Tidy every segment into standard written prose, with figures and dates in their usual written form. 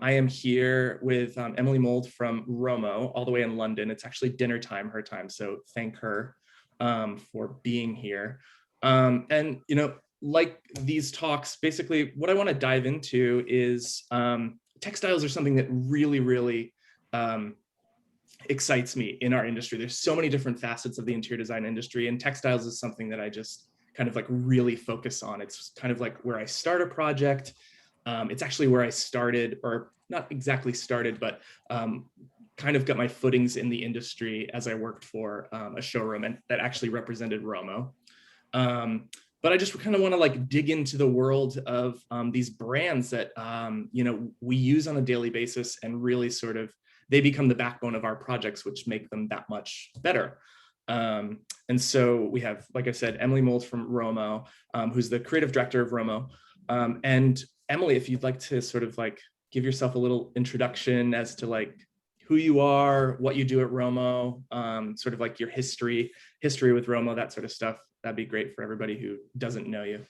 I am here with Emily Mould from Romo, all the way in London. It's actually dinner time, her time, so thank her for being here. And, like these talks, basically what I want to dive into is textiles are something that really, really excites me in our industry. There's so many different facets of the interior design industry, and textiles is something that I just kind of like really focus on. It's kind of like where I start a project. It's actually where I started, or not exactly started, but kind of got my footings in the industry as I worked for a showroom and that actually represented Romo. But I just kind of want to like dig into the world of these brands that we use on a daily basis, and really sort of they become the backbone of our projects, which make them that much better. And so we have, like I said, Emily Mould from Romo, who's the creative director of Romo. And Emily, if you'd like to sort of like give yourself a little introduction as to like who you are, what you do at Romo, sort of like your history with Romo, that sort of stuff, that'd be great for everybody who doesn't know you.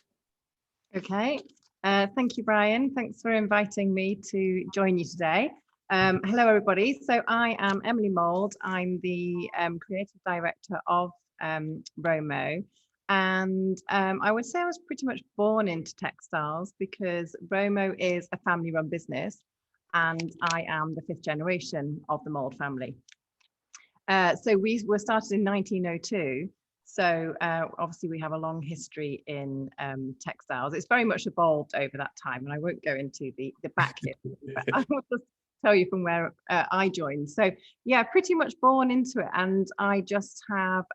Okay. Thank you, Brian. Thanks for inviting me to join you today. Hello, everybody. So I am Emily Mould. I'm the creative director of Romo. And I would say I was pretty much born into textiles because Romo is a family-run business, and I am the 5th generation of the Mould family. So we were started in 1902. So obviously we have a long history in textiles. It's very much evolved over that time, and I won't go into the back here, but I will just tell you from where I joined. So yeah, pretty much born into it, and I just have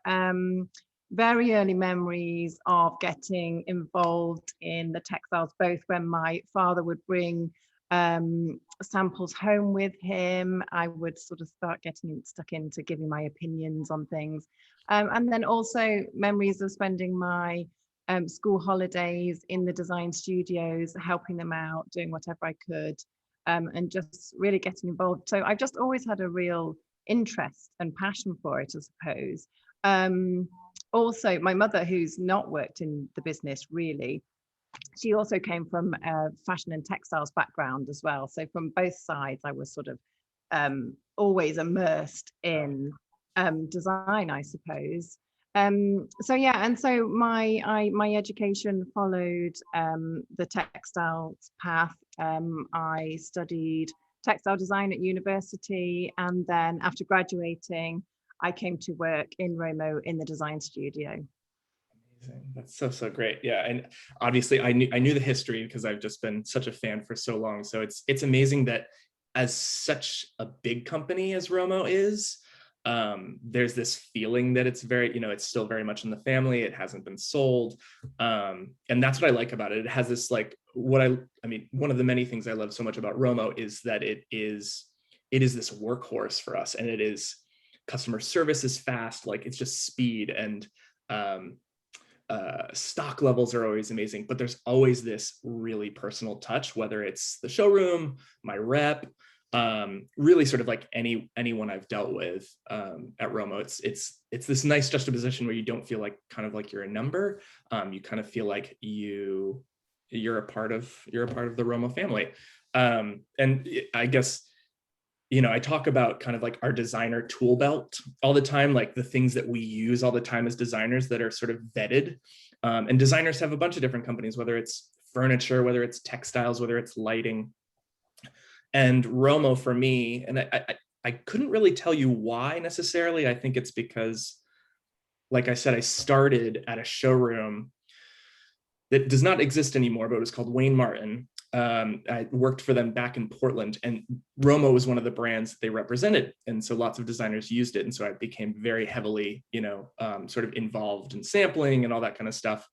very early memories of getting involved in the textiles, both when my father would bring samples home with him. I would sort of start getting stuck into giving my opinions on things. And then also memories of spending my school holidays in the design studios, helping them out, doing whatever I could, and just really getting involved. So I've just always had a real interest and passion for it, I suppose. Also, my mother, who's not worked in the business really, she also came from a fashion and textiles background as well. So from both sides, I was sort of always immersed in design, I suppose. So yeah, and so my education followed the textiles path. I studied textile design at university, and then after graduating, I came to work in Romo in the design studio. Amazing. That's so great. Yeah, and obviously I knew the history because I've just been such a fan for so long. So it's amazing that as such a big company as Romo is, there's this feeling that it's very, it's still very much in the family. It hasn't been sold, and that's what I like about it. It has this like what I mean. One of the many things I love so much about Romo is that it is this workhorse for us, and it is customer service is fast. Like it's just speed, and stock levels are always amazing, but there's always this really personal touch, whether it's the showroom, my rep, really sort of like anyone I've dealt with at Romo. It's this nice juxtaposition where you don't feel like kind of like you're a number. You kind of feel like you're a part of the Romo family. And I guess, I talk about kind of like our designer tool belt all the time, like the things that we use all the time as designers that are sort of vetted. And designers have a bunch of different companies, whether it's furniture, whether it's textiles, whether it's lighting. And Romo for me, and I couldn't really tell you why necessarily. I think it's because, like I said, I started at a showroom that does not exist anymore, but it was called Wayne Martin. I worked for them back in Portland, and Romo was one of the brands that they represented. And so lots of designers used it. And so I became very heavily, sort of involved in sampling and all that kind of stuff.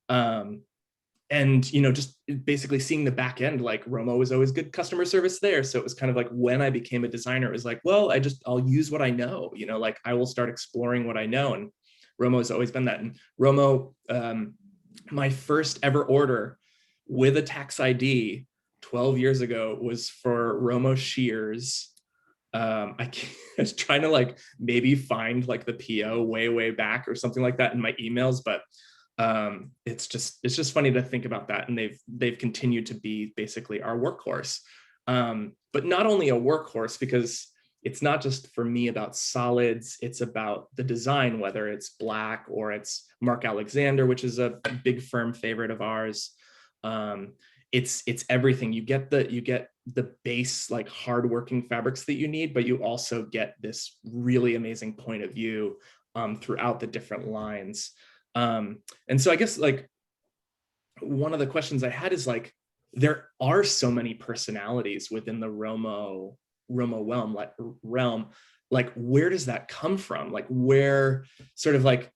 And, just basically seeing the back end, like Romo was always good customer service there. So it was kind of like when I became a designer, it was like, well, I'll use what I know, like I will start exploring what I know. And Romo has always been that. And Romo, my first ever order with a tax ID 12 years ago was for Romo shears. I was trying to like maybe find like the PO way back or something like that in my emails, but it's just funny to think about that. And they've continued to be basically our workhorse. but not only a workhorse, because it's not just for me about solids, it's about the design, whether it's black or it's Mark Alexander, which is a big firm favorite of ours. It's everything. You get the base, like hardworking fabrics that you need, but you also get this really amazing point of view throughout the different lines. And so I guess like one of the questions I had is like, there are so many personalities within the Romo realm. Like, where does that come from? Like, where does that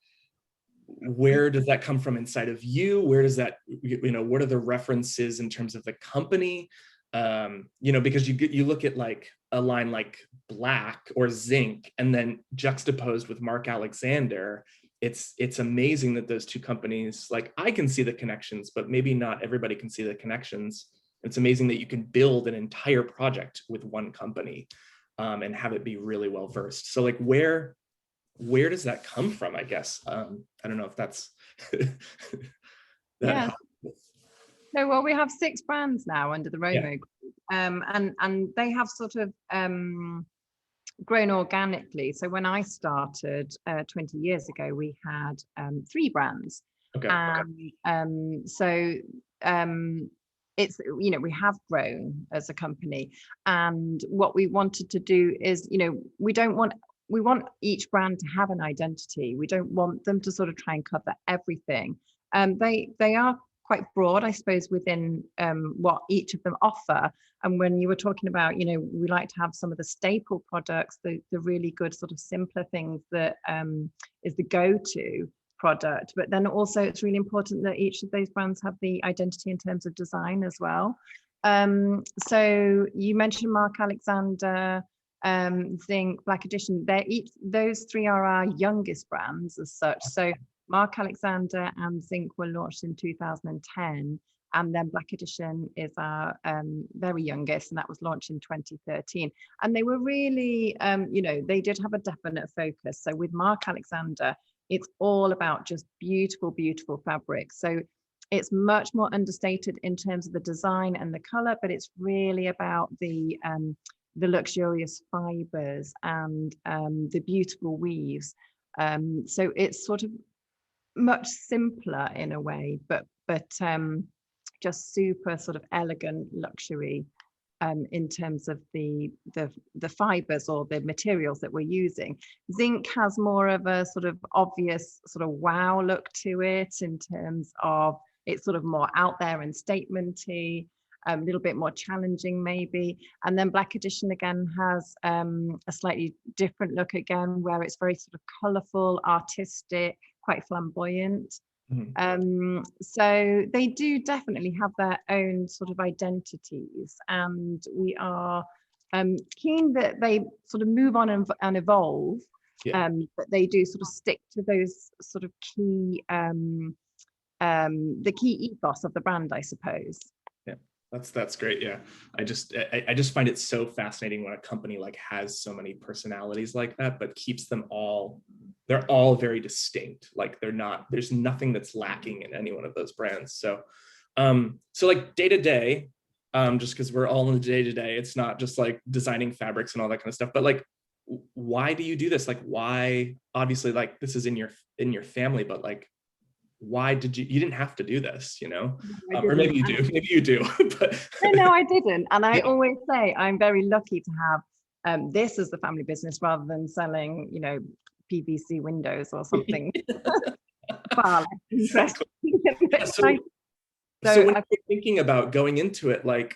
come from inside of you? Where does that, what are the references in terms of the company? Because you look at like a line like black or zinc, and then juxtaposed with Mark Alexander, it's amazing that those two companies, like, I can see the connections, but maybe not everybody can see the connections. It's amazing that you can build an entire project with one company and have it be really well versed. So like, where does that come from? I guess I don't know if that's Yeah. So, well, we have 6 brands now under the Romo group, and they have sort of grown organically. So when I started 20 years ago, we had 3 brands. Okay. It's, we have grown as a company, and what we wanted to do is, we want each brand to have an identity. We don't want them to sort of try and cover everything. They are quite broad, I suppose, within what each of them offer. And when you were talking about, we like to have some of the staple products, the really good sort of simpler things that is the go-to product. But then also it's really important that each of those brands have the identity in terms of design as well. So you mentioned Mark Alexander, Zinc, Black Edition. Those 3 are our youngest brands as such. So Mark Alexander and Zinc were launched in 2010, and then Black Edition is our very youngest, and that was launched in 2013. And they were really, they did have a definite focus. So with Mark Alexander, it's all about just beautiful, beautiful fabric. So it's much more understated in terms of the design and the color, but it's really about the luxurious fibers and the beautiful weaves. So it's sort of much simpler in a way, but just super sort of elegant luxury in terms of the fibers or the materials that we're using. Zinc has more of a sort of obvious sort of wow look to it, in terms of it's sort of more out there and statementy, a little bit more challenging maybe. And then Black Edition again has a slightly different look again, where it's very sort of colorful, artistic, quite flamboyant. So they do definitely have their own sort of identities, and we are keen that they sort of move on and evolve, but they do sort of stick to those sort of key the key ethos of the brand, I suppose. That's great. Yeah, I just find it so fascinating when a company like has so many personalities like that, but keeps them all, they're all very distinct. Like there's nothing that's lacking in any one of those brands. So so like day to day, just because we're all in the day to day, it's not just like designing fabrics and all that kind of stuff, but like, why do you do this? Like, why? Obviously, like, this is in your family, but like, why did you didn't have to do this, or maybe you do but no, I didn't. And I always say I'm very lucky to have this as the family business, rather than selling PVC windows or something far less interesting. So when you're thinking about going into it, like,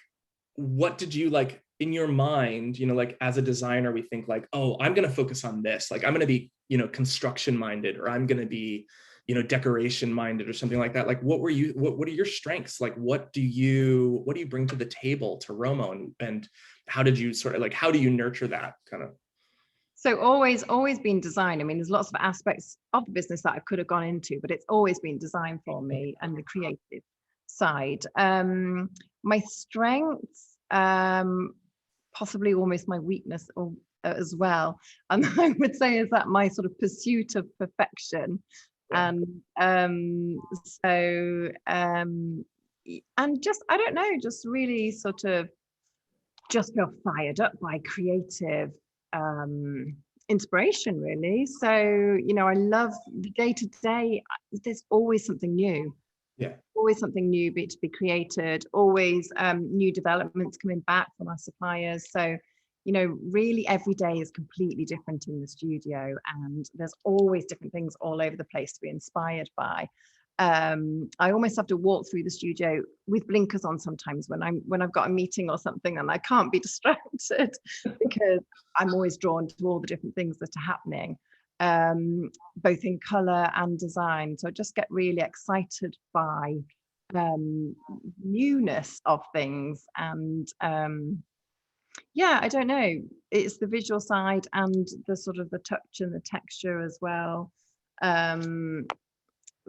what did you, like, in your mind, like, as a designer, we think like, oh, I'm going to focus on this, like, I'm going to be construction minded, or I'm going to be decoration minded, or something like that. Like, what are your strengths? Like, what do you bring to the table to Romo, and how did you sort of, like, how do you nurture that kind of? So always been design. I mean, there's lots of aspects of the business that I could have gone into, but it's always been design for me, and the creative side. My strengths, possibly almost my weakness as well, and I would say is that my sort of pursuit of perfection. And just, I don't know, just really sort of just feel fired up by creative inspiration, really. So, you know, I love the day to day. There's always something new. Yeah. Always something new to be created, always new developments coming back from our suppliers. So, you know, really every day is completely different in the studio, and there's always different things all over the place to be inspired by. I almost have to walk through the studio with blinkers on sometimes when I've got a meeting or something and I can't be distracted because I'm always drawn to all the different things that are happening, both in color and design. So I just get really excited by newness of things. And yeah, I don't know, it's the visual side and the sort of the touch and the texture as well.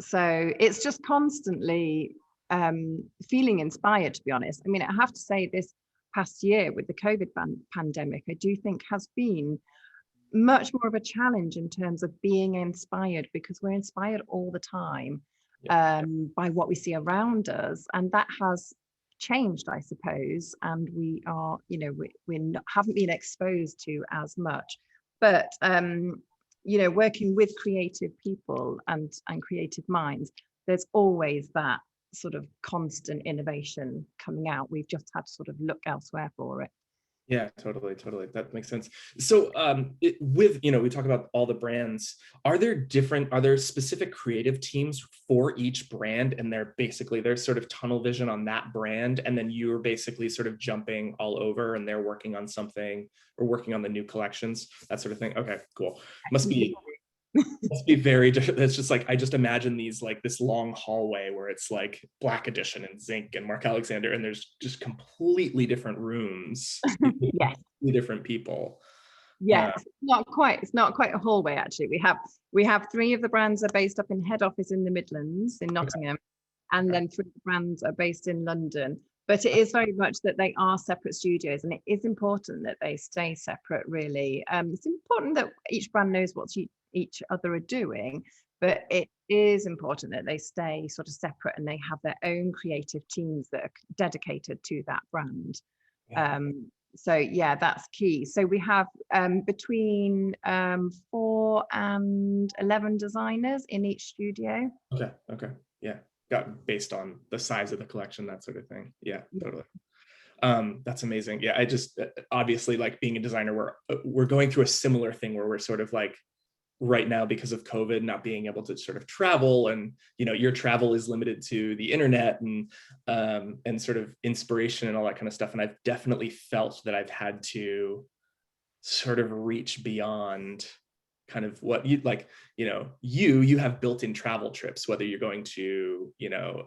So it's just constantly feeling inspired, to be honest. I mean, I have to say, this past year with the COVID pandemic, I do think has been much more of a challenge in terms of being inspired, because we're inspired all the time by what we see around us, and that has changed, I suppose, and we are, you know, haven't been exposed to as much. But you know, working with creative people and creative minds, there's always that sort of constant innovation coming out. We've just had to sort of look elsewhere for it. Yeah, totally, totally. That makes sense. So with, you know, we talk about all the brands, are there specific creative teams for each brand, and they're sort of tunnel vision on that brand, and then you're basically sort of jumping all over and they're working on something or working on the new collections, that sort of thing? Okay, cool. Must be very different. It's just like, I just imagine these, like this long hallway where it's like Black Edition and Zinc and Mark Alexander, and there's just completely different rooms, Yes. different people. Yes, it's not quite a hallway, actually. We have three of the brands are based up in head office in the Midlands in Nottingham, and then three brands are based in London. But it is very much that they are separate studios, and it is important that they stay separate, really. It's important that each brand knows what each other are doing, but it is important that they stay sort of separate and they have their own creative teams that are dedicated to that brand. So yeah, that's key. So we have between 4 and 11 designers in each studio. Okay, yeah, got based on the size of the collection, that sort of thing. Yeah, totally. That's amazing. Yeah, I just obviously, like, being a designer, we're going through a similar thing where we're sort of like, right now, because of COVID, not being able to sort of travel, and, you know, your travel is limited to the internet and sort of inspiration and all that kind of stuff. And I've definitely felt that I've had to sort of reach beyond kind of what you like, you know, you have built-in travel trips, whether you're going to, you know,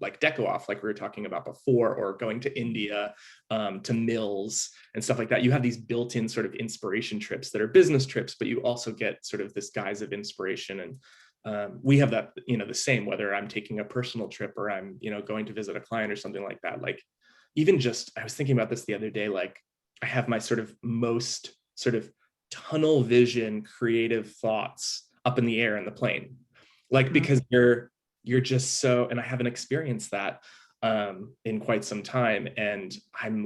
like Deco Off, like we were talking about before, or going to India, to mills and stuff like that. You have these built-in sort of inspiration trips that are business trips, but you also get sort of this guise of inspiration. And we have that, you know, the same, whether I'm taking a personal trip or I'm, you know, going to visit a client or something like that. Like, even just, I was thinking about this the other day, like, I have my sort of most sort of tunnel vision creative thoughts up in the air in the plane, like, because you're just so, and I haven't experienced that in quite some time, and I'm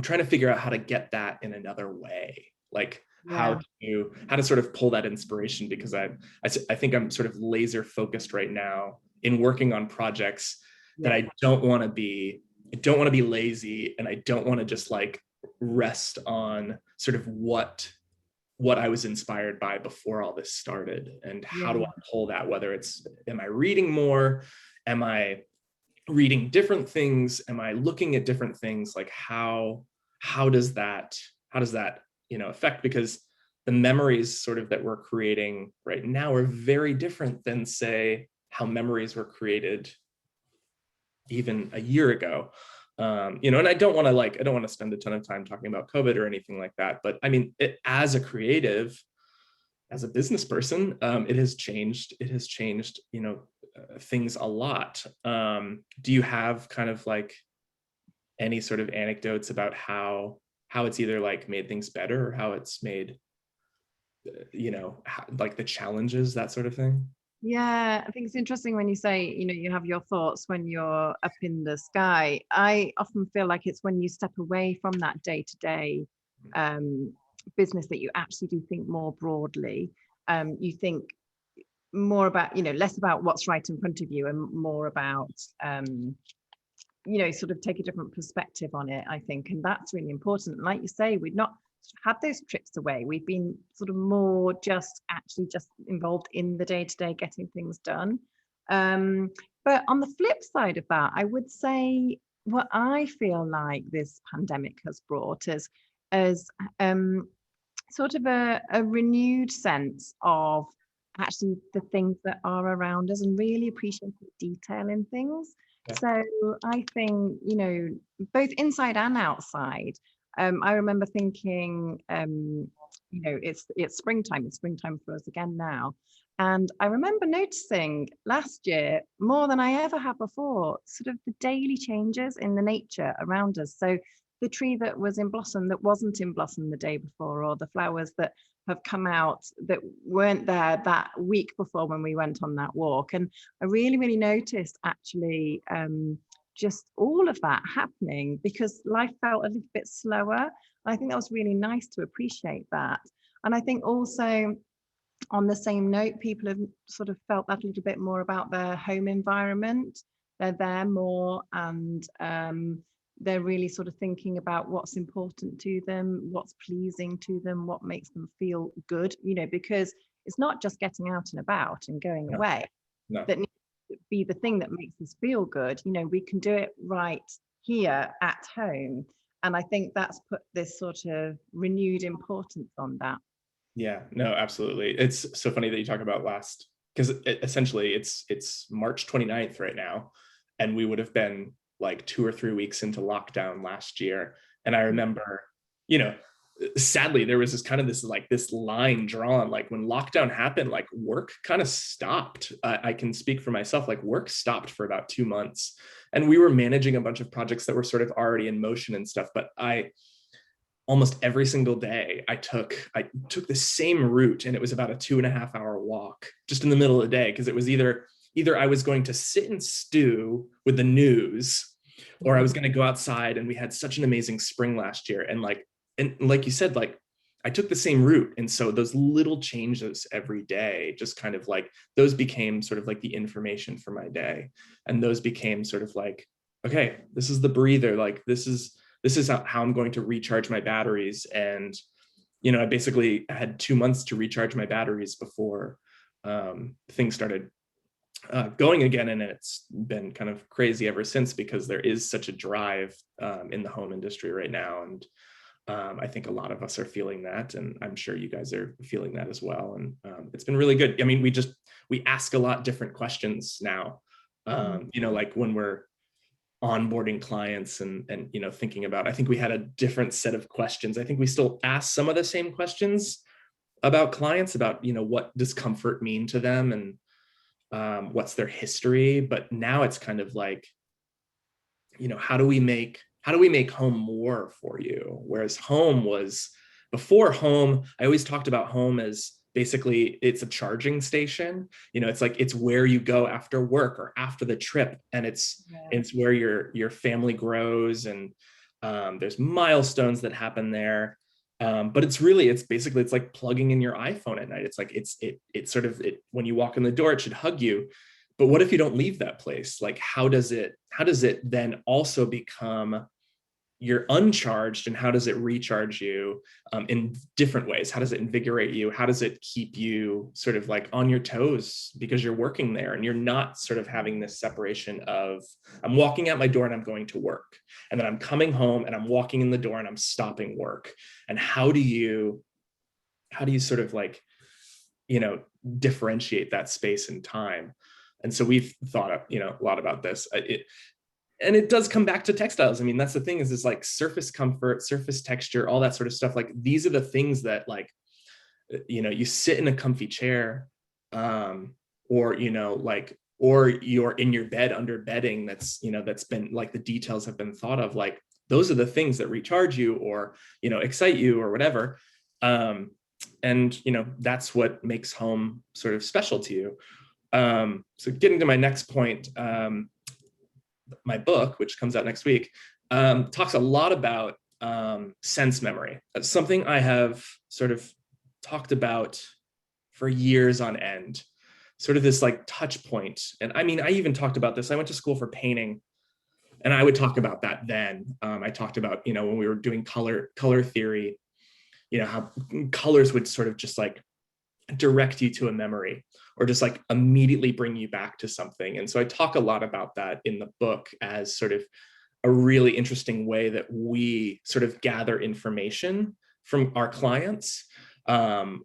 trying to figure out how to get that in another way, like how to sort of pull that inspiration, because I think I'm sort of laser focused right now in working on projects that I don't want to be lazy, and I don't want to just like rest on sort of what I was inspired by before all this started. And how do I pull that, whether it's, am I reading more, am I reading different things, am I looking at different things, like how does that you know affect, because the memories sort of that we're creating right now are very different than, say, how memories were created even a year ago. You know, and I don't want to spend a ton of time talking about COVID or anything like that, but I mean, as a creative, as a business person, it has changed, you know, things a lot. Do you have kind of like any sort of anecdotes about how it's either like made things better, or how it's made, you know, like the challenges, that sort of thing? Yeah, I think it's interesting when you say, you have your thoughts when you're up in the sky. I often feel like it's when you step away from that day-to-day um, business that you actually do think more broadly. You think more about, less about what's right in front of you and more about, sort of take a different perspective on it, I think. And that's really important. Like you say, we've not had those trips away. We've been sort of more just involved in the day-to-day getting things done. But on the flip side of that, I would say what I feel like this pandemic has brought is as sort of a renewed sense of actually the things that are around us and really appreciating the detail in things. Yeah. So I think, both inside and outside, I remember thinking, it's springtime for us again now. And I remember noticing last year, more than I ever have before, sort of the daily changes in the nature around us. So the tree that was in blossom that wasn't in blossom the day before, or the flowers that have come out that weren't there that week before when we went on that walk. And I really, really noticed actually just all of that happening because life felt a little bit slower. I think that was really nice to appreciate that. And I think also on the same note, people have sort of felt that a little bit more about their home environment. They're there more and they're really sort of thinking about what's important to them, what's pleasing to them, what makes them feel good, because it's not just getting out and about and going away No. that needs to be the thing that makes us feel good. We can do it right here at home. And I think that's put this sort of renewed importance on that. Yeah, no, absolutely. It's so funny that you talk about last, because essentially it's March 29th right now, and we would have been like 2 or 3 weeks into lockdown last year. And I remember, sadly, there was this line drawn, like when lockdown happened, like work kind of stopped. I can speak for myself, like work stopped for about 2 months, and we were managing a bunch of projects that were sort of already in motion and stuff. But almost every single day I took the same route, and it was about a 2.5 hour walk just in the middle of the day, because it was either I was going to sit and stew with the news, or I was going to go outside. And we had such an amazing spring last year, and like you said, like I took the same route. And so those little changes every day, just kind of like, those became sort of like the information for my day. And those became sort of like, okay, this is the breather, like this is how I'm going to recharge my batteries. And, I basically had 2 months to recharge my batteries before things started going again. And it's been kind of crazy ever since, because there is such a drive in the home industry right now. And I think a lot of us are feeling that. And I'm sure you guys are feeling that as well. And it's been really good. I mean, we ask a lot different questions now, like when we're onboarding clients and thinking about, I think we had a different set of questions. I think we still ask some of the same questions about clients, about what does comfort mean to them, and what's their history. But now it's kind of like, how do we make home more for you? Whereas before home, I always talked about home as basically it's a charging station. It's like, it's where you go after work or after the trip, and it's where your family grows, and there's milestones that happen there. But it's basically like plugging in your iPhone at night. It's like it's sort of when you walk in the door, it should hug you. But what if you don't leave that place? Like, how does it then also become you're uncharged, and how does it recharge you in different ways? How does it invigorate you? How does it keep you sort of like on your toes because you're working there, and you're not sort of having this separation of, I'm walking out my door and I'm going to work, and then I'm coming home and I'm walking in the door and I'm stopping work. And how do you sort of like, differentiate that space and time? And so we've thought, a lot about this. And it does come back to textiles. I mean, that's the thing, is like surface comfort, surface texture, all that sort of stuff. Like, these are the things that, like, you sit in a comfy chair, or or you're in your bed under bedding that's been like, the details have been thought of. Like, those are the things that recharge you, or excite you, or whatever. And that's what makes home sort of special to you. So getting to my next point, my book, which comes out next week, talks a lot about sense memory. That's something I have sort of talked about for years on end, sort of this like touch point. And I mean, I even talked about this. I went to school for painting, and I would talk about that then. I talked about, you know, when we were doing color theory, you know, how colors would sort of just like direct you to a memory or just like immediately bring you back to something. And so I talk a lot about that in the book as sort of a really interesting way that we sort of gather information from our clients,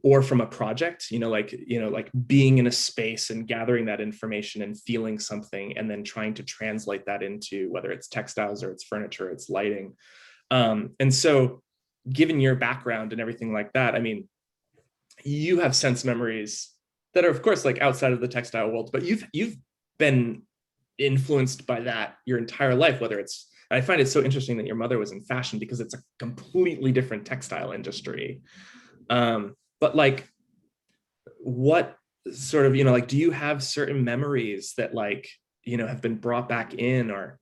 or from a project, like being in a space and gathering that information and feeling something and then trying to translate that into whether it's textiles or it's furniture, it's lighting. And so given your background and everything like that, I mean, you have sense memories that are of course like outside of the textile world, but you've been influenced by that your entire life, whether it's, I find it so interesting that your mother was in fashion because it's a completely different textile industry. But like, what sort of, like, do you have certain memories that like, have been brought back in, or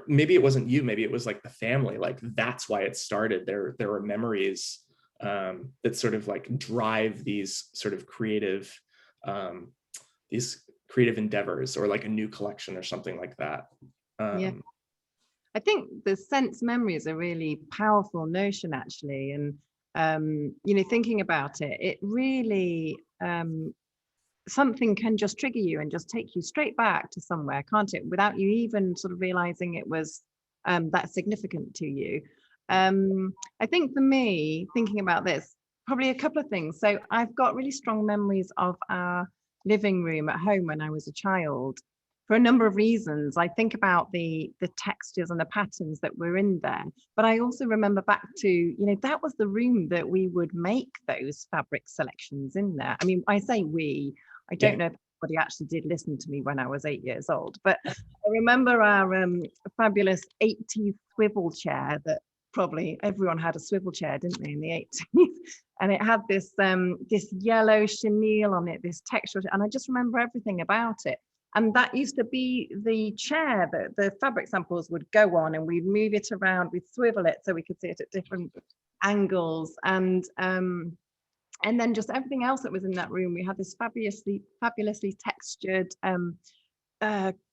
maybe it wasn't you, maybe it was like the family, like that's why it started. There were memories that sort of like drive these sort of creative, these creative endeavors, or like a new collection or something like that. Yeah. I think the sense memory is a really powerful notion, actually. And, thinking about it, it really, something can just trigger you and just take you straight back to somewhere, can't it? Without you even sort of realizing it was that significant to you. I think for me, thinking about this, probably a couple of things. So I've got really strong memories of our living room at home when I was a child, for a number of reasons. I think about the textures and the patterns that were in there, but I also remember back to, that was the room that we would make those fabric selections in there. I mean, I say we, I don't know if anybody actually did listen to me when I was 8 years old, but I remember our fabulous 80s swivel chair that probably everyone had a swivel chair, didn't they, in the 80s? And it had this yellow chenille on it, this texture, and I just remember everything about it. And that used to be the chair that the fabric samples would go on, and we'd move it around, we'd swivel it so we could see it at different angles. And then just everything else that was in that room. We had this fabulously textured,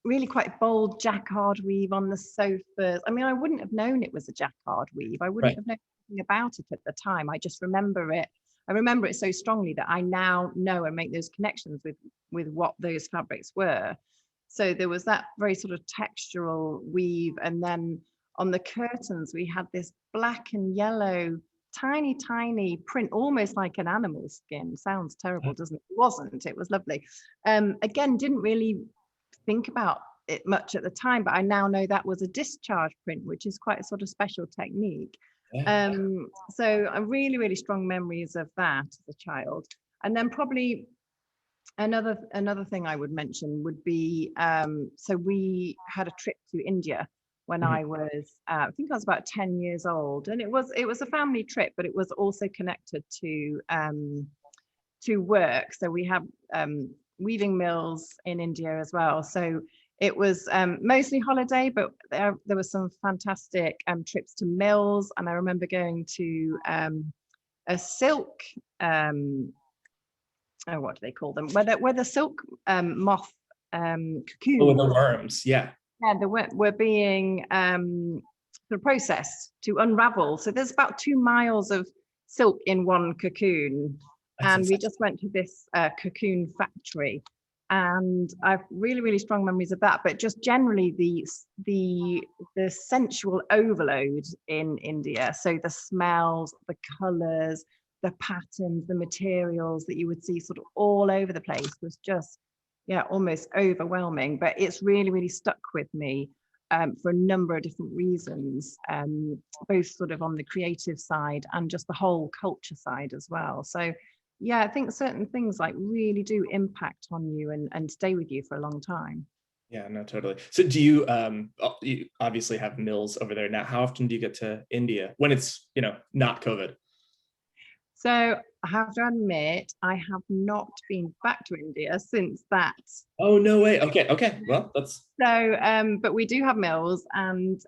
really quite bold jacquard weave on the sofas. I mean, I wouldn't have known it was a jacquard weave. I wouldn't have known anything about it at the time. I just remember it. I remember it so strongly that I now know and make those connections with what those fabrics were. So there was that very sort of textural weave. And then on the curtains, we had this black and yellow, tiny print, almost like an animal skin. Sounds terrible, doesn't it? It wasn't. It was lovely. Again, didn't really think about it much at the time, but I now know that was a discharge print, which is quite a sort of special technique. So I really strong memories of that as a child. And then probably another thing I would mention would be, so we had a trip to India when I was, I think I was about 10 years old, and it was a family trip, but it was also connected to work. So we have weaving mills in India as well. So it was mostly holiday, but there were some fantastic trips to mills. And I remember going to a silk, what do they call them? Where the silk moth cocoons. Oh, the worms, yeah. Yeah, were being sort of processed to unravel. So there's about 2 miles of silk in one cocoon. And we just went to this cocoon factory, and I've really strong memories of that. But just generally the sensual overload in India. So the smells, the colors, the patterns, the materials that you would see sort of all over the place was just, almost overwhelming. But it's really stuck with me for a number of different reasons, both sort of on the creative side and just the whole culture side as well. So yeah, I think certain things like really do impact on you and stay with you for a long time. Yeah, no, totally. So do you obviously have mills over there now. How often do you get to India when it's, not COVID? So I have to admit, I have not been back to India since that. Oh, no way. Okay. Well, that's So, but we do have mills, and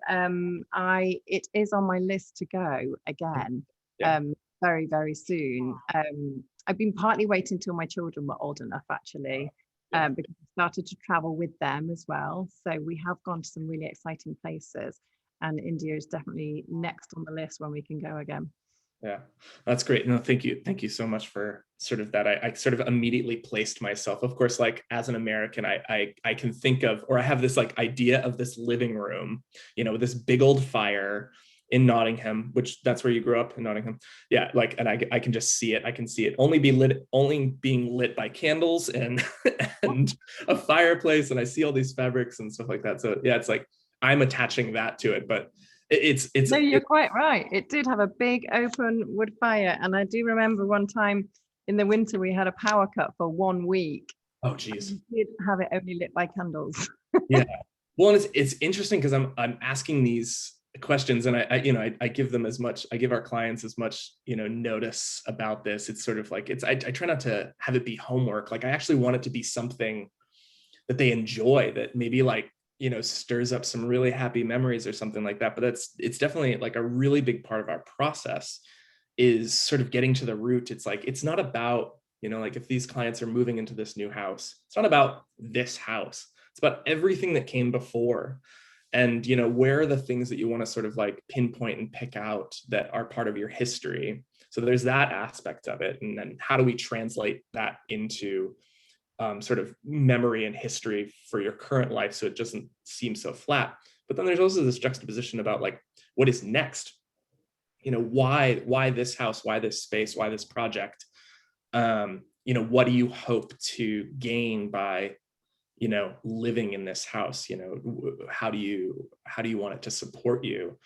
it is on my list to go again, yeah. um, very, very soon. I've been partly waiting till my children were old enough, actually, Yeah. because I started to travel with them as well. So we have gone to some really exciting places, and India is definitely next on the list when we can go again. Yeah, that's great. No, thank you. Thank you so much for sort of that. I sort of immediately placed myself, of course, like as an American, I can think of, or I have this like idea of this living room, this big old fire in Nottingham, which that's where you grew up, in Nottingham. Yeah, like, and I can just see it. I can see it only being lit by candles and and a fireplace. And I see all these fabrics and stuff like that. So yeah, it's like I'm attaching that to it, but No, you're quite right. It did have a big open wood fire. And I do remember one time in the winter, we had a power cut for 1 week. oh geez. We did have it only lit by candles. Yeah. Well, and it's interesting because I'm asking these questions, and I give them as much, I give our clients as much, notice about this. It's sort of like I try not to have it be homework. Like I actually want it to be something that they enjoy, that maybe like, stirs up some really happy memories or something like that. But it's definitely like a really big part of our process is sort of getting to the root. It's like, it's not about, like if these clients are moving into this new house, it's not about this house. It's about everything that came before. And, where are the things that you want to sort of like pinpoint and pick out that are part of your history. So there's that aspect of it. And then how do we translate that into sort of memory and history for your current life, so it doesn't seem so flat. But then there's also this juxtaposition about like, what is next? Why this house, why this space, why this project? What do you hope to gain by, living in this house? How do you want it to support you?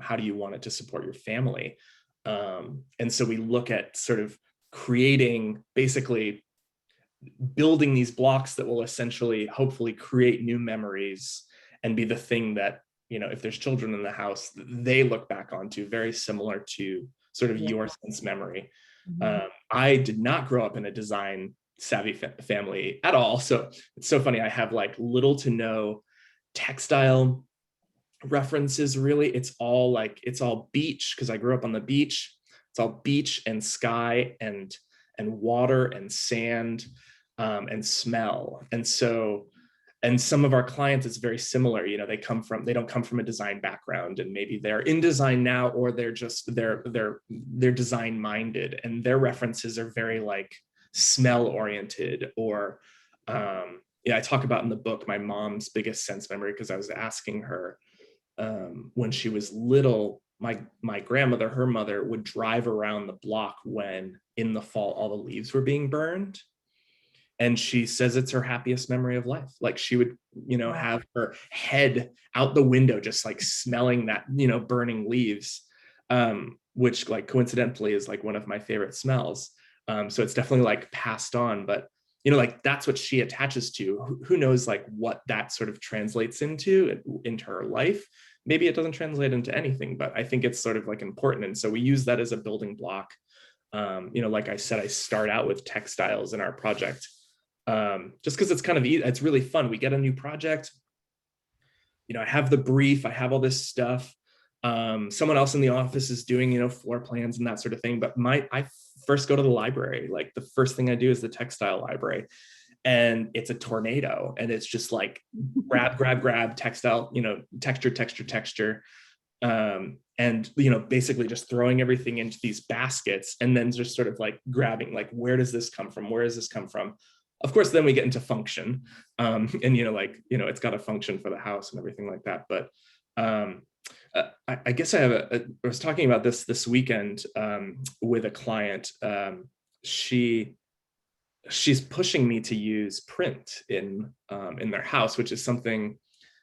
How do you want it to support your family? And so we look at sort of creating, basically building these blocks that will essentially hopefully create new memories and be the thing that, if there's children in the house, they look back onto, very similar to sort of your sense memory. I did not grow up in a design savvy family at all. So it's so funny. I have like little to no textile references, really. It's all beach, because I grew up on the beach. It's all beach and sky and water and sand, and smell. And some of our clients, it's very similar. They don't come from a design background, and maybe they're in design now, or they're design minded, and their references are very like smell oriented. Or I talk about in the book my mom's biggest sense memory, because I was asking her, when she was little, my grandmother, her mother, would drive around the block when in the fall all the leaves were being burned. And she says it's her happiest memory of life. Like she would, have her head out the window, just like smelling that, burning leaves, which like coincidentally is like one of my favorite smells. So it's definitely like passed on, but like that's what she attaches to. Who knows like what that sort of translates into her life. Maybe it doesn't translate into anything, but I think it's sort of like important. And so we use that as a building block. Like I said, I start out with textiles in our project, just because it's kind of it's really fun. We get a new project, I have the brief, I have all this stuff. Someone else in the office is doing, floor plans and that sort of thing. But I first go to the library. Like the first thing I do is the textile library, and it's a tornado, and it's just like grab textile, texture. And basically just throwing everything into these baskets, and then just sort of like grabbing, like, where does this come from? Where does this come from? Of course, then we get into function, and it's got a function for the house and everything like that. But I guess I was talking about this weekend with a client. She's pushing me to use print in their house, which is something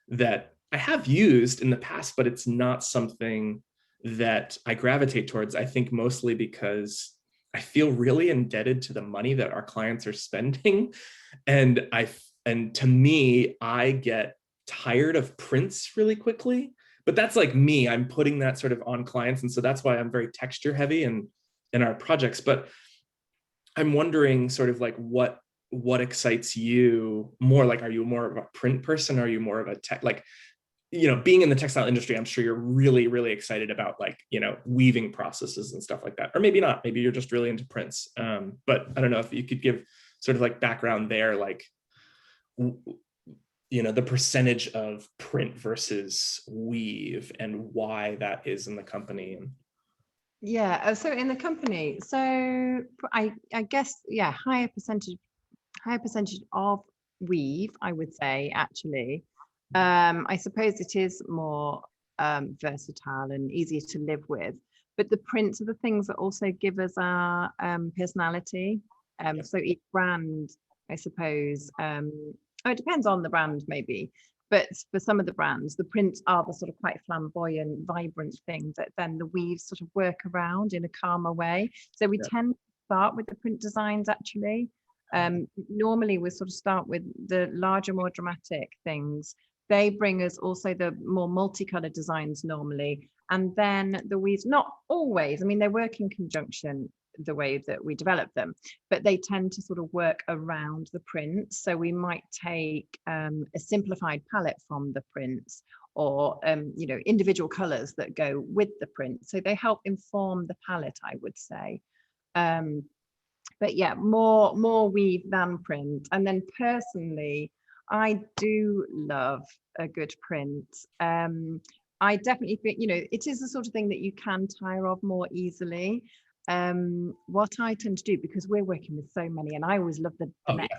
that I have used in the past, but it's not something that I gravitate towards. I think mostly because I feel really indebted to the money that our clients are spending. And to me, I get tired of prints really quickly. But that's like me. I'm putting that sort of on clients. And so that's why I'm very texture heavy and in our projects. But I'm wondering sort of like what excites you more? Like, are you more of a print person? Are you more of a tech, like, you know, being in the textile industry, I'm sure you're really, really excited about, like, you know, weaving processes and stuff like that. Or maybe not, maybe you're just really into prints. But I don't know if you could give sort of like background there, like, you know, the percentage of print versus weave and why that is in the company. Yeah, so in the company, so I guess, yeah, higher percentage of weave, I would say, actually. I suppose it is more versatile and easier to live with, but the prints are the things that also give us our personality. So each brand, I suppose, oh, it depends on the brand maybe, but for some of the brands, the prints are the sort of quite flamboyant, vibrant thing that then the weaves sort of work around in a calmer way. So we tend to start with the print designs, actually. Normally we sort of start with the larger, more dramatic things. They bring us also the more multicolored designs normally, and then the weaves, not always, I mean, they work in conjunction the way that we develop them, but they tend to sort of work around the prints. So we might take a simplified palette from the prints, or you know, individual colors that go with the print, so they help inform the palette, I would say. But yeah, more weave than print. And then personally, I do love a good print. I definitely think, you know, it is the sort of thing that you can tire of more easily. What I tend to do, because we're working with so many, and I always love the next,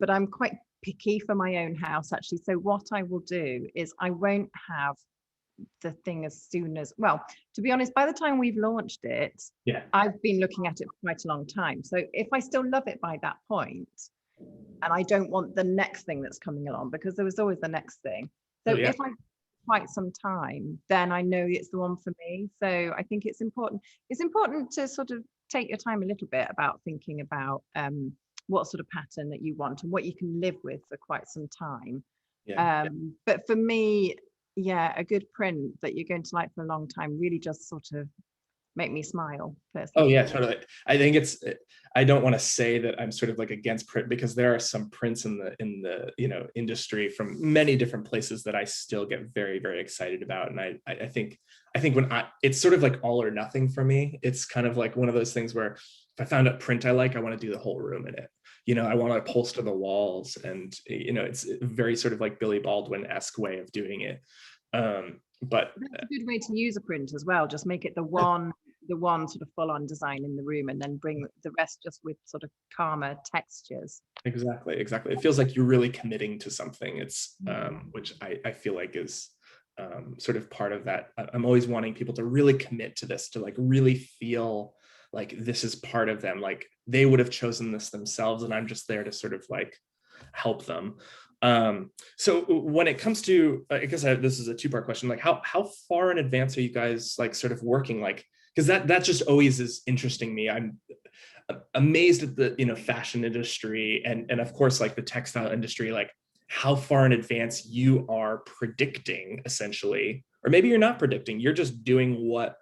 but I'm quite picky for my own house, actually. So what I will do is I won't have the thing as soon as, well, to be honest, by the time we've launched it, I've been looking at it for quite a long time. So if I still love it by that point, and I don't want the next thing that's coming along, because there was always the next thing. So if I quite some time, then I know it's the one for me. So I think it's important to sort of take your time a little bit about thinking about what sort of pattern that you want and what you can live with for quite some time. But for me, yeah, a good print that you're going to like for a long time really just sort of make me smile personally. Oh yeah, totally. I think I don't want to say that I'm sort of like against print, because there are some prints in the you know, industry from many different places that I still get very, very excited about. And I think when it's sort of like all or nothing for me. It's kind of like one of those things where if I found a print I like, I want to do the whole room in it. You know, I want to upholster the walls, and you know, it's a very sort of like Billy Baldwin-esque way of doing it. But that's a good way to use a print as well. Just make it the one sort of full-on design in the room, and then bring the rest just with sort of calmer textures. Exactly. It feels like you're really committing to something. It's which I feel like is sort of part of that. I'm always wanting people to really commit to this, to like really feel like this is part of them, like they would have chosen this themselves, and I'm just there to sort of like help them. So when it comes to, I guess this is a two-part question, like how far in advance are you guys like sort of working, like, because that just always is interesting me. I'm amazed at the, you know, fashion industry and of course like the textile industry, like how far in advance you are predicting essentially, or maybe you're not predicting, you're just doing what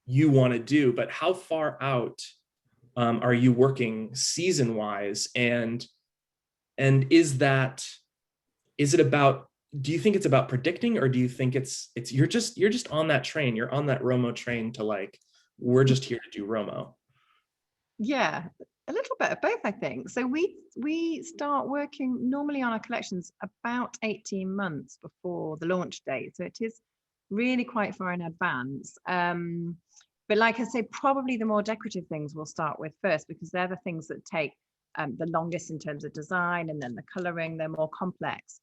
you want to do, but how far out are you working season wise, and is it about, do you think it's about predicting, or do you think it's you're just on that train, you're on that Romo train to like, we're just here to do Romo? Yeah, a little bit of both, I think. So we start working normally on our collections about 18 months before the launch date. So it is really quite far in advance. But like I say, probably the more decorative things we'll start with first, because they're the things that take the longest in terms of design, and then the coloring, they're more complex.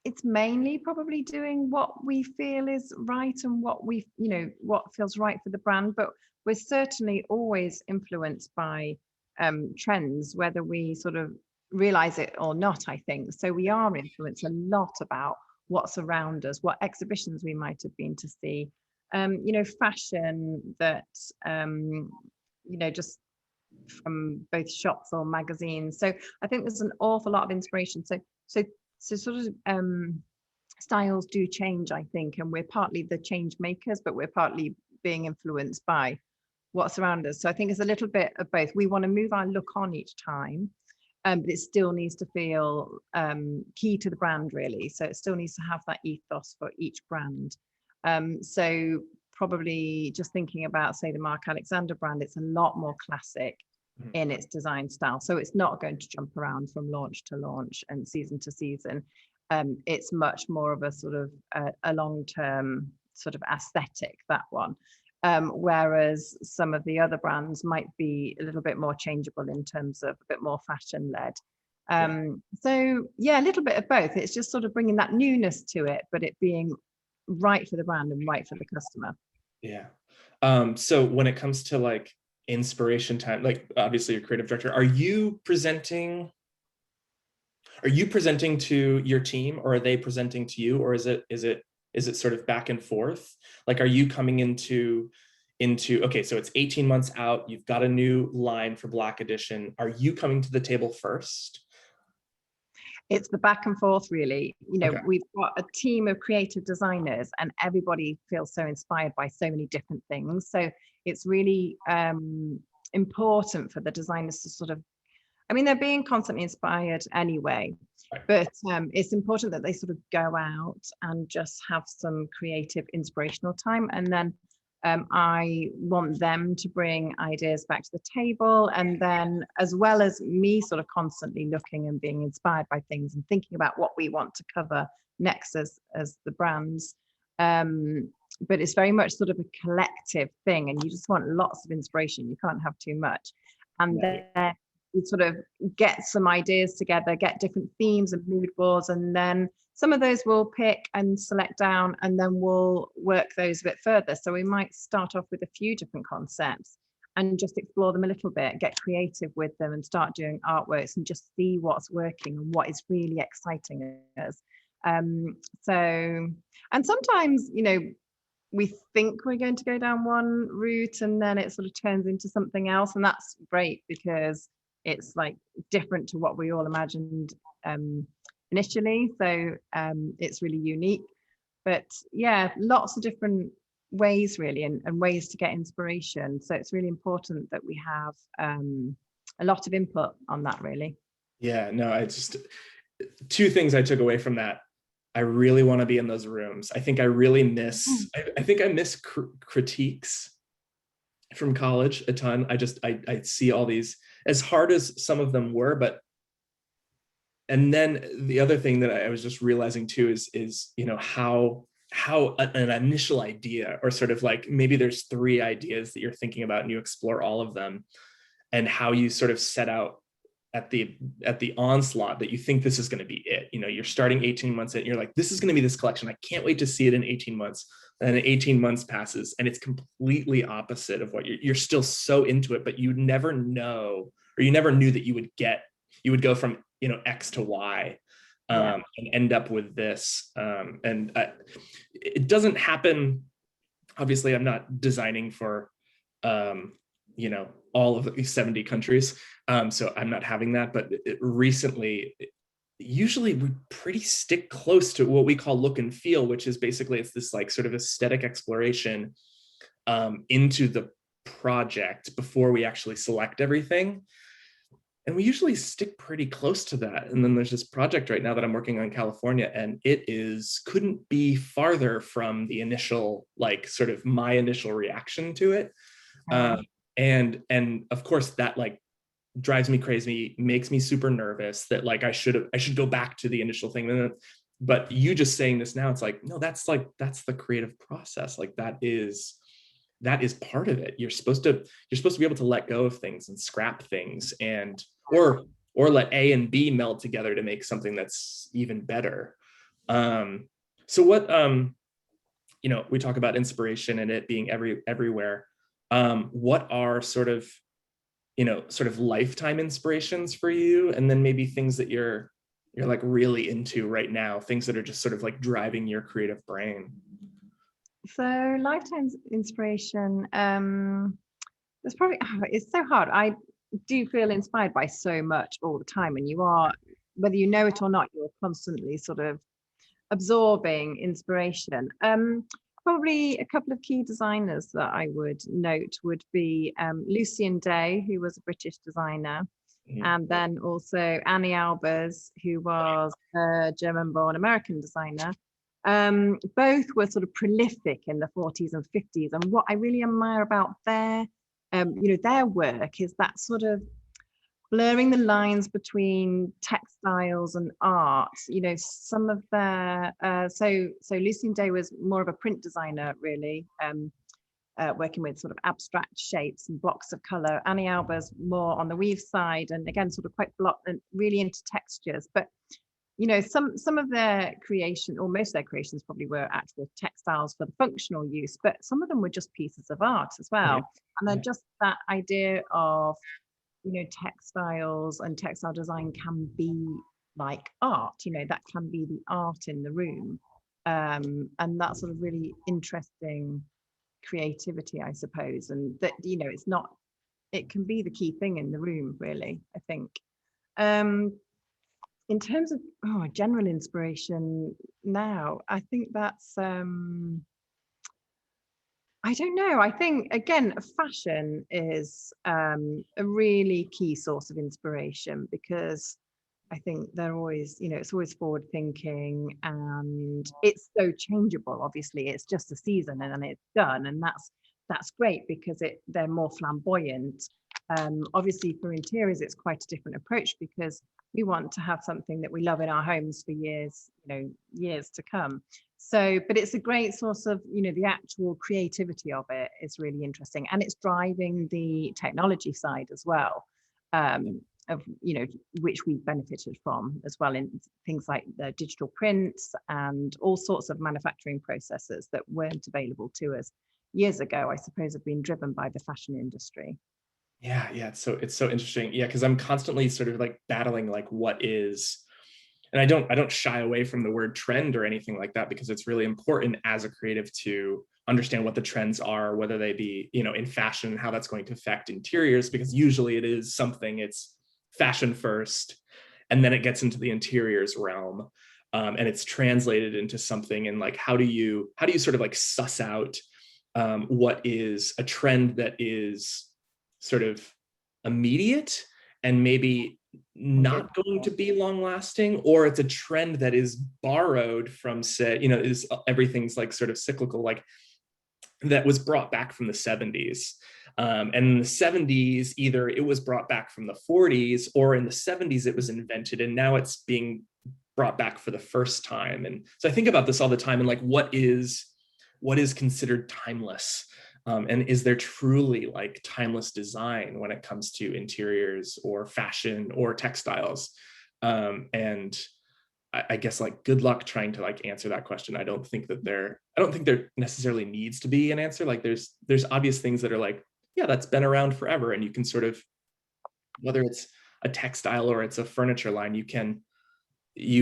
It's mainly probably doing what we feel is right and what we, you know, what feels right for the brand, but we're certainly always influenced by trends, whether we sort of realize it or not, I think. So we are influenced a lot about what's around us, what exhibitions we might have been to see, you know, fashion that, you know, just from both shops or magazines. So I think there's an awful lot of inspiration. So sort of styles do change, I think, and we're partly the change makers, but we're partly being influenced by what's around us. So I think it's a little bit of both. We want to move our look on each time, but it still needs to feel key to the brand, really. So it still needs to have that ethos for each brand. So probably just thinking about, say, the Mark Alexander brand, it's a lot more classic in its design style. So it's not going to jump around from launch to launch and season to season. It's much more of a sort of a long-term sort of aesthetic, that one. Whereas some of the other brands might be a little bit more changeable in terms of a bit more fashion led. So yeah, a little bit of both. It's just sort of bringing that newness to it, but it being right for the brand and right for the customer. Yeah. So when it comes to like inspiration time, like obviously you're creative director, are you presenting to your team, or are they presenting to you, or is it sort of back and forth? Like, are you coming into okay, so it's 18 months out, you've got a new line for Black Edition. Are you coming to the table first? It's the back and forth, really. You know, Okay. we've got a team of creative designers and everybody feels so inspired by so many different things. So it's really important for the designers to sort of, I mean, they're being constantly inspired anyway, but it's important that they sort of go out and just have some creative, inspirational time. And then I want them to bring ideas back to the table. And then, as well as me sort of constantly looking and being inspired by things and thinking about what we want to cover next as the brands. But it's very much sort of a collective thing, and you just want lots of inspiration. You can't have too much. And then we sort of get some ideas together, get different themes and mood boards, and then some of those we'll pick and select down, and then we'll work those a bit further. So we might start off with a few different concepts and just explore them a little bit, get creative with them and start doing artworks and just see what's working and what is really exciting us. So, and sometimes, you know, we think we're going to go down one route and then it sort of turns into something else. And that's great because it's like different to what we all imagined initially. So it's really unique. But yeah, lots of different ways really, and ways to get inspiration. So it's really important that we have a lot of input on that, really. Yeah, no, I just, two things I took away from that. I really want to be in those rooms. I think I really miss, I think I miss critiques from college a ton. I see all these, as hard as some of them were, but, and then the other thing that I was just realizing too is, you know, how an initial idea, or sort of like, maybe there's 3 ideas that you're thinking about and you explore all of them, and how you sort of set out at the onslaught that you think this is going to be it. You know, you're starting 18 months in, you're like, this is going to be this collection. I can't wait to see it in 18 months. And 18 months passes and it's completely opposite of what you're still so into it, but you never know, or you never knew that you would go from, you know, X to Y and end up with this. It doesn't happen. Obviously, I'm not designing for, you know, all of these 70 countries. So I'm not having that, but recently, usually we pretty stick close to what we call look and feel, which is basically, it's this like sort of aesthetic exploration into the project before we actually select everything. And we usually stick pretty close to that. And then there's this project right now that I'm working on in California, and it couldn't be farther from the initial, like sort of my initial reaction to it. And of course that like drives me crazy, makes me super nervous that like I should go back to the initial thing. But you just saying this now, it's like, no, that's the creative process. Like that is part of it. You're supposed to be able to let go of things and scrap things, and or let A and B meld together to make something that's even better. So what, you know, we talk about inspiration and it being everywhere. What are sort of, you know, sort of lifetime inspirations for you, and then maybe things that you're like really into right now, things that are just sort of like driving your creative brain? So lifetime inspiration, there's probably, it's so hard. I do feel inspired by so much all the time, and you are, whether you know it or not, you're constantly sort of absorbing inspiration. Probably a couple of key designers that I would note would be Lucian Day, who was a British designer, and then also Annie Albers, who was a German-born American designer. Both were sort of prolific in the 40s and 50s, and what I really admire about their their work is that sort of blurring the lines between textiles and art. Some of their so Lucian Day was more of a print designer, really, working with sort of abstract shapes and blocks of color. Annie Albers more on the weave side, and again sort of quite block and really into textures. But some of their creation, or most of their creations, probably were actual textiles for the functional use, but some of them were just pieces of art as well. And then just that idea of textiles and textile design can be like art, that can be the art in the room. And that sort of really interesting creativity, I suppose. And that, it can be the key thing in the room, really, I think. In terms of general inspiration now, I think that's I don't know. I think, again, fashion is a really key source of inspiration, because I think they're always, it's always forward thinking, and it's so changeable. Obviously, it's just a season and then it's done. And that's great, because they're more flamboyant. Obviously, for interiors, it's quite a different approach, because we want to have something that we love in our homes for years, years to come. So, but it's a great source of, the actual creativity of it is really interesting, and it's driving the technology side as well, of which we benefited from as well, in things like the digital prints and all sorts of manufacturing processes that weren't available to us years ago, I suppose, have been driven by the fashion industry. Yeah, it's so interesting. Yeah, because I'm constantly sort of like battling like what is, and I don't shy away from the word trend or anything like that, because it's really important as a creative to understand what the trends are, whether they be, in fashion, and how that's going to affect interiors, because usually it is something, it's fashion first, and then it gets into the interiors realm, and it's translated into something. And like, how do you sort of like suss out what is a trend that is sort of immediate and maybe not going to be long lasting, or it's a trend that is borrowed from, say, is everything's like sort of cyclical, like that was brought back from the 70s. And in the 70s, either it was brought back from the 40s, or in the 70s it was invented, and now it's being brought back for the first time. And so I think about this all the time, and like, what is considered timeless? And is there truly like timeless design when it comes to interiors or fashion or textiles? And I guess like, good luck trying to like answer that question. I don't think there necessarily needs to be an answer. Like there's obvious things that are like, yeah, that's been around forever. And you can sort of, whether it's a textile or it's a furniture line, you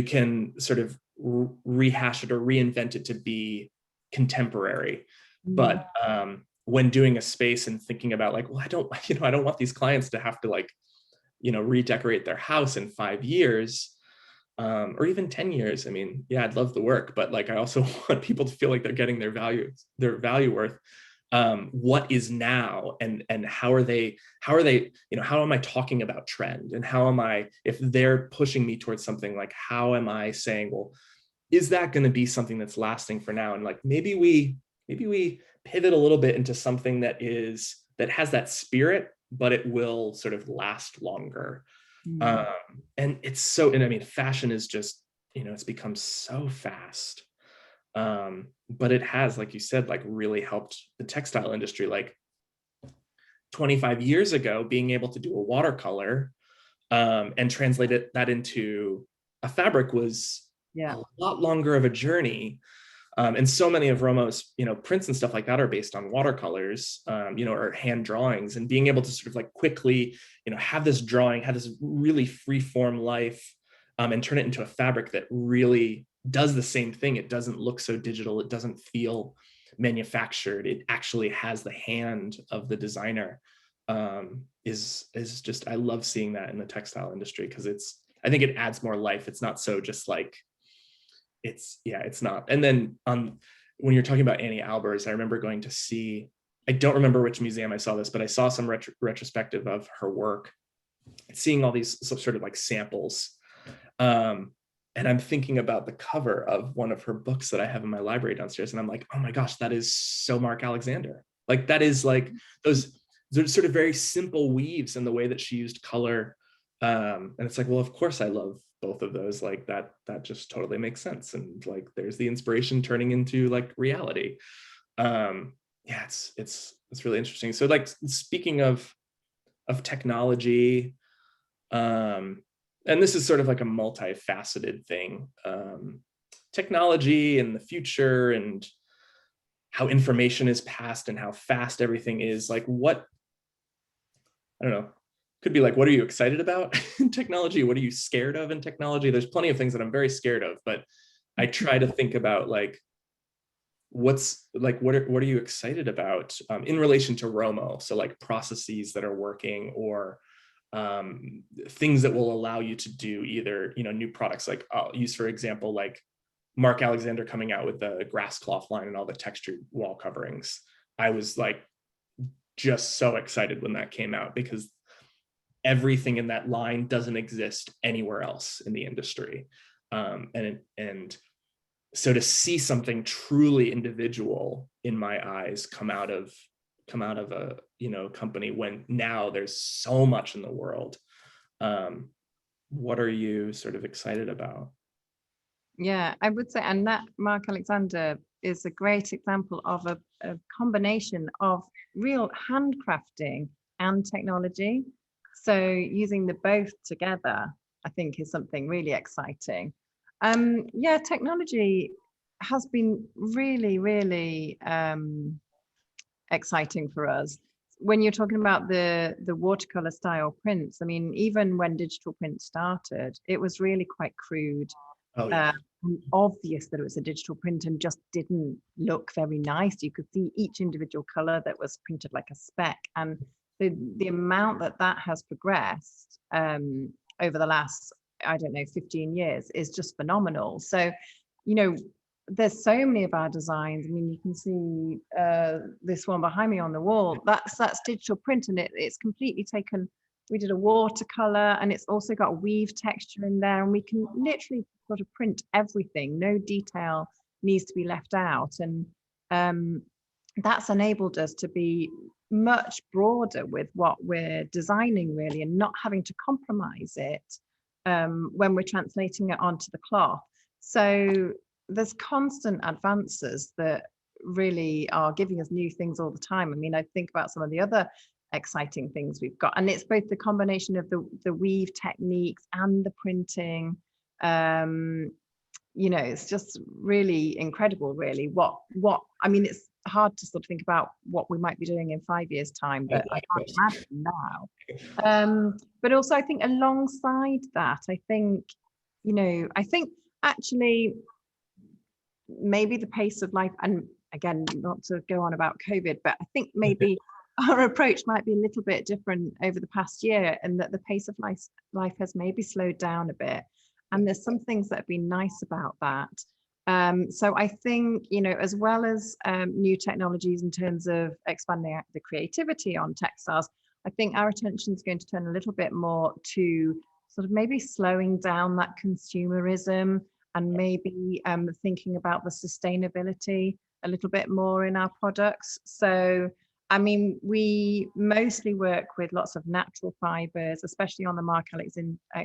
can sort of rehash it or reinvent it to be contemporary. But when doing a space and thinking about like, well, I don't want these clients to have to like, redecorate their house in 5 years, or even 10 years. I mean, yeah, I'd love the work, but like, I also want people to feel like they're getting their value worth. What is now, and how am I talking about trend, and how am I, if they're pushing me towards something, like, how am I saying, well, is that going to be something that's lasting for now? And like, maybe we pivot a little bit into something that has that spirit, but it will sort of last longer. And I mean, fashion is just, it's become so fast. But it has, like you said, like really helped the textile industry. Like 25 years ago, being able to do a watercolor and translate that into a fabric was a lot longer of a journey. And so many of Romo's, prints and stuff like that are based on watercolors, or hand drawings, and being able to sort of like quickly, have this drawing, have this really free form life, and turn it into a fabric that really does the same thing. It doesn't look so digital. It doesn't feel manufactured. It actually has the hand of the designer. Is just, I love seeing that in the textile industry, because I think it adds more life. It's not so just like, it's not. And then when you're talking about Annie Albers, I remember going to see, I don't remember which museum I saw this, but I saw some retrospective of her work, seeing all these sort of like samples. And I'm thinking about the cover of one of her books that I have in my library downstairs. And I'm like, oh my gosh, that is so Mark Alexander. Like that is like those sort of very simple weaves in the way that she used color. And it's like, well, of course I love both of those. Like that just totally makes sense. And like, there's the inspiration turning into like reality. Yeah, it's really interesting. So like, speaking of technology, and this is sort of like a multifaceted thing, technology and the future and how information is passed and how fast everything is. Like what, I don't know, could be like, what are you excited about in technology? What are you scared of in technology? There's plenty of things that I'm very scared of, but I try to think about like, what are you excited about in relation to Romo? So like processes that are working, or things that will allow you to do either, new products. Like I'll use, for example, like Mark Alexander coming out with the grass cloth line and all the textured wall coverings. I was like just so excited when that came out, because everything in that line doesn't exist anywhere else in the industry. And so to see something truly individual in my eyes come out of a company, when now there's so much in the world, what are you sort of excited about? Yeah, I would say, and that Mark Alexander is a great example of a combination of real handcrafting and technology. So using the both together, I think, is something really exciting. Yeah, technology has been really, really exciting for us. When you're talking about the watercolor style prints, I mean, even when digital print started, it was really quite crude. Oh yeah. And obvious that it was a digital print and just didn't look very nice. You could see each individual color that was printed like a speck. And the amount that has progressed over the last, I don't know, 15 years is just phenomenal. So, there's so many of our designs. I mean, you can see this one behind me on the wall. That's digital print, and it's completely taken. We did a watercolor, and it's also got a weave texture in there, and we can literally sort of print everything. No detail needs to be left out, and that's enabled us to be much broader with what we're designing, really, and not having to compromise it when we're translating it onto the cloth. So there's constant advances that really are giving us new things all the time. I mean, I think about some of the other exciting things we've got, and it's both the combination of the weave techniques and the printing. It's just really incredible, really. What I mean, it's hard to sort of think about what we might be doing in 5 years' time, but I can't imagine now. But also, I think alongside that, I think actually maybe the pace of life, and again, not to go on about COVID, but I think maybe our approach might be a little bit different over the past year, and that the pace of life has maybe slowed down a bit. And there's some things that have been nice about that. So I think, as well as new technologies in terms of expanding the creativity on textiles, I think our attention is going to turn a little bit more to sort of maybe slowing down that consumerism, and maybe thinking about the sustainability a little bit more in our products. So, I mean, we mostly work with lots of natural fibers, especially on the Mark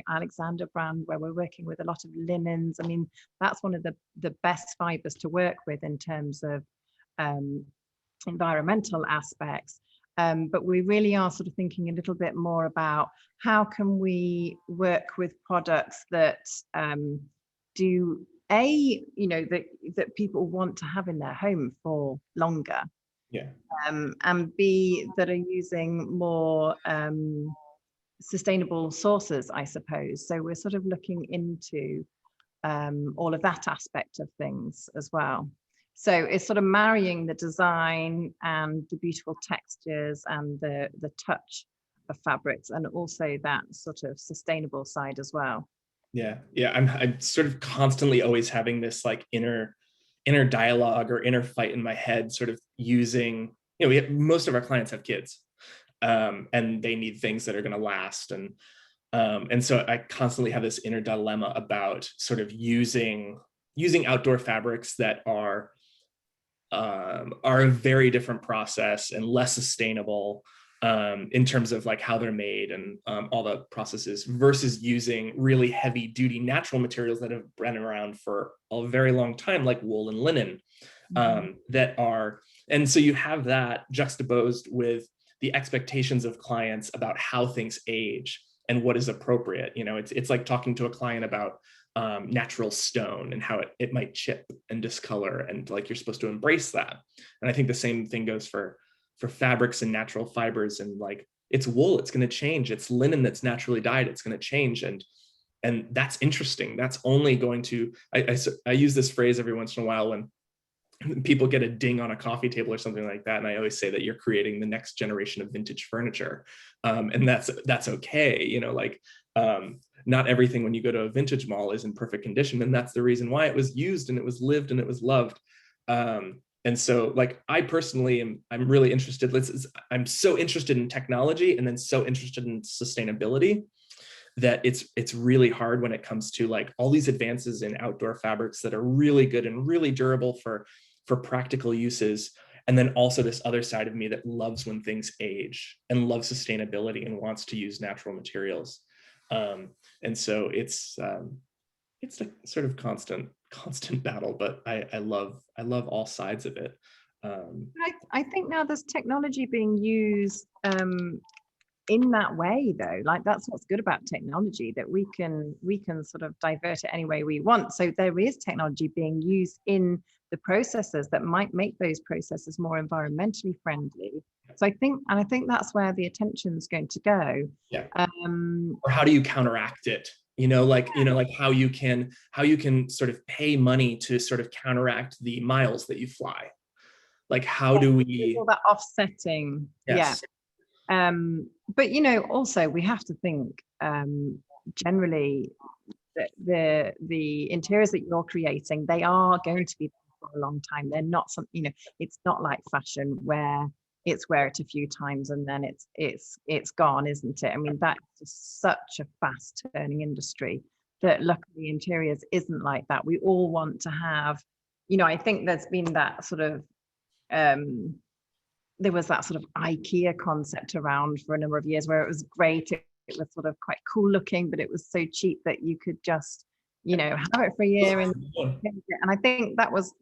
Alexander brand, where we're working with a lot of linens. I mean, that's one of the best fibers to work with in terms of environmental aspects. But we really are sort of thinking a little bit more about how can we work with products that do that people want to have in their home for longer. Yeah. And B, that are using more sustainable sources, I suppose. So we're sort of looking into all of that aspect of things as well. So it's sort of marrying the design and the beautiful textures and the touch of fabrics, and also that sort of sustainable side as well. Yeah. I'm sort of constantly always having this like inner dialogue or inner fight in my head, sort of using, most of our clients have kids, and they need things that are going to last, and so I constantly have this inner dilemma about sort of using outdoor fabrics that are a very different process and less sustainable, in terms of like how they're made and all the processes, versus using really heavy duty natural materials that have been around for a very long time, like wool and linen, that are, and so you have that juxtaposed with the expectations of clients about how things age and what is appropriate. It's like talking to a client about natural stone and how it might chip and discolor, and like you're supposed to embrace that. And I think the same thing goes for fabrics and natural fibers, and like it's wool, it's going to change. It's linen that's naturally dyed, it's going to change, and that's interesting. That's only going to, I use this phrase every once in a while when people get a ding on a coffee table or something like that, and I always say that you're creating the next generation of vintage furniture, and that's okay. Not everything when you go to a vintage mall is in perfect condition, and that's the reason why it was used and it was lived and it was loved. And so like I personally I'm really interested. I'm so interested in technology and then so interested in sustainability that it's really hard when it comes to like all these advances in outdoor fabrics that are really good and really durable for practical uses, and then also this other side of me that loves when things age and loves sustainability and wants to use natural materials. And so it's a sort of constant battle, but I love all sides of it. I think now there's technology being used in that way, though. Like that's what's good about technology, that we can sort of divert it any way we want. So there is technology being used in the processes that might make those processes more environmentally friendly. So I think that's where the attention's going to go. Yeah. Or how do you counteract it? Like how you can sort of pay money to sort of counteract the miles that you fly. Like how do we all that offsetting? Yes. Yeah. But also we have to think generally that the interiors that you're creating, they are going to be there for a long time. They're not something, it's not like fashion where it's wear it a few times and then it's gone, isn't it? I mean, that's just such a fast turning industry that luckily interiors isn't like that. We all want to have, I think there's been that sort of there was that sort of IKEA concept around for a number of years where it was great. It was sort of quite cool looking, but it was so cheap that you could just, have it for a year and I think that was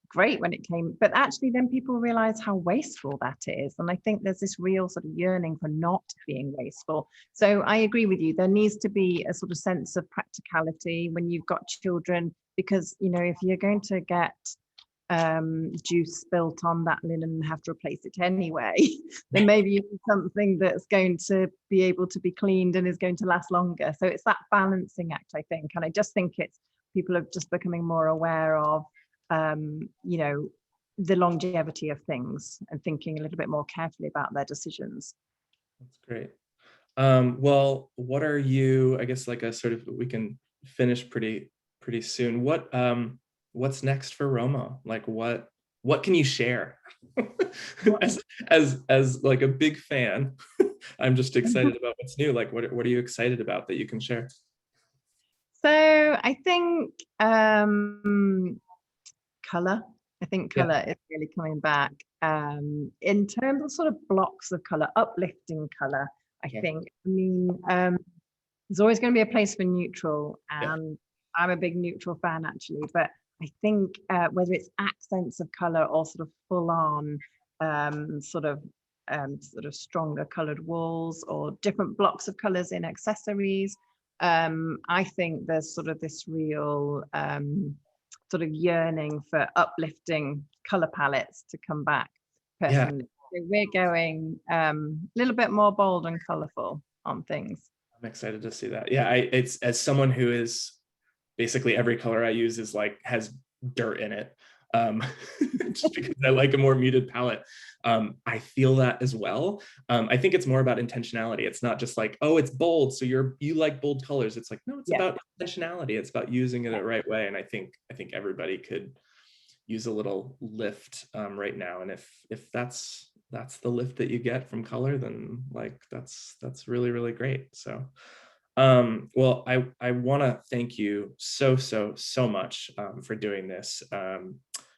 great when it came. But actually then people realize how wasteful that is. And I think there's this real sort of yearning for not being wasteful. So I agree with you. There needs to be a sort of sense of practicality when you've got children, because, if you're going to get juice spilt on that linen and have to replace it anyway, then maybe you need something that's going to be able to be cleaned and is going to last longer. So it's that balancing act, I think. And I just think people are just becoming more aware of the longevity of things and thinking a little bit more carefully about their decisions. That's great. Well, what are you, I guess like a sort of, we can finish pretty soon. What's next for Romo? Like what can you share? as like a big fan, I'm just excited about what's new. Like what are you excited about that you can share? So I think color. I think color is really coming back. In terms of sort of blocks of color, uplifting color, I think. I mean, there's always going to be a place for neutral, and I'm a big neutral fan actually. But I think whether it's accents of color or sort of full on sort of stronger colored walls or different blocks of colors in accessories, I think there's sort of this real sort of yearning for uplifting color palettes to come back personally. So we're going a little bit more bold and colorful on things. I'm excited to see that. It's, as someone who is basically every color I use is like has dirt in it, just because I like a more muted palette. I feel that as well. I think it's more about intentionality. It's not just like, oh, it's bold, so you like bold colors. It's like, no, it's Yeah. about intentionality. It's about using it the right way. And I think everybody could use a little lift right now. And if that's the lift that you get from color, then like that's really, really great. So well, I want to thank you so much for doing this.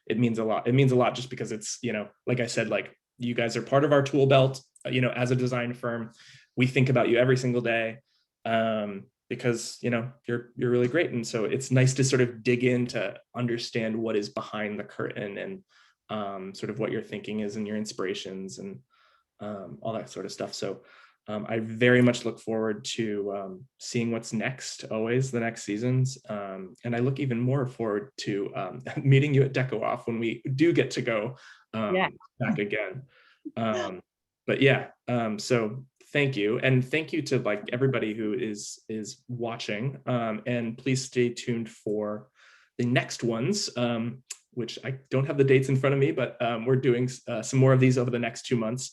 It means a lot. It means a lot just because it's, you know, like I said, like you guys are part of our tool belt, you know, as a design firm. We think about you every single day because, you know, you're really great. And so it's nice to sort of dig in to understand what is behind the curtain and sort of what your thinking is and your inspirations and all that sort of stuff. So I very much look forward to seeing what's next, always the next seasons. And I look even more forward to meeting you at Deco Off when we do get to go back again. But yeah, so thank you. And thank you to like everybody who is watching. And please stay tuned for the next ones, which I don't have the dates in front of me, but we're doing some more of these over the next 2 months.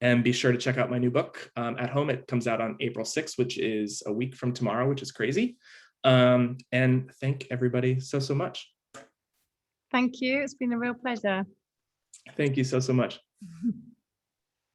And be sure to check out my new book, At Home. It comes out on April 6th, which is a week from tomorrow, which is crazy. And thank everybody so much. Thank you. It's been a real pleasure. Thank you so much.